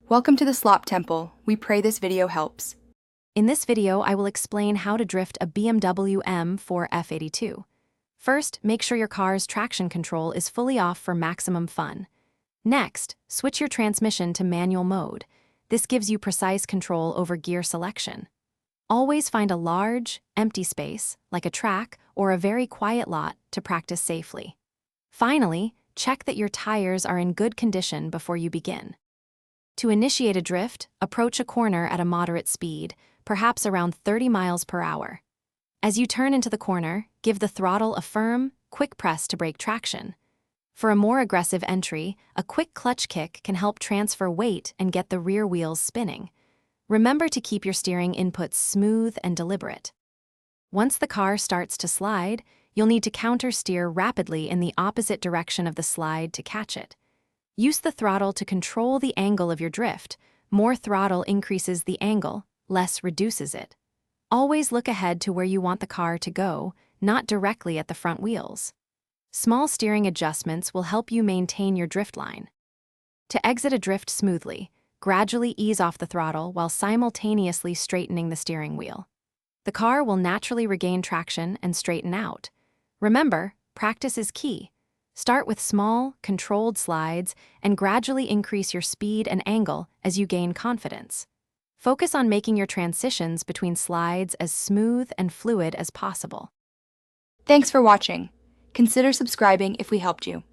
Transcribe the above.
Welcome to the Slop Temple. We pray this video helps. In this video, I will explain how to drift a BMW M4 F82. First, make sure your car's traction control is fully off for maximum fun. Next, switch your transmission to manual mode. This gives you precise control over gear selection. Always find a large, empty space, like a track or a very quiet lot, to practice safely. Finally, check that your tires are in good condition before you begin. To initiate a drift, approach a corner at a moderate speed, perhaps around 30 miles per hour. As you turn into the corner, give the throttle a firm, quick press to break traction. For a more aggressive entry, a quick clutch kick can help transfer weight and get the rear wheels spinning. Remember to keep your steering inputs smooth and deliberate. Once the car starts to slide, you'll need to counter-steer rapidly in the opposite direction of the slide to catch it. Use the throttle to control the angle of your drift. More throttle increases the angle, less reduces it. Always look ahead to where you want the car to go, not directly at the front wheels. Small steering adjustments will help you maintain your drift line. To exit a drift smoothly, gradually ease off the throttle while simultaneously straightening the steering wheel. The car will naturally regain traction and straighten out. Remember, practice is key. Start with small, controlled slides and gradually increase your speed and angle as you gain confidence. Focus on making your transitions between slides as smooth and fluid as possible. Thanks for watching. Consider subscribing if we helped you.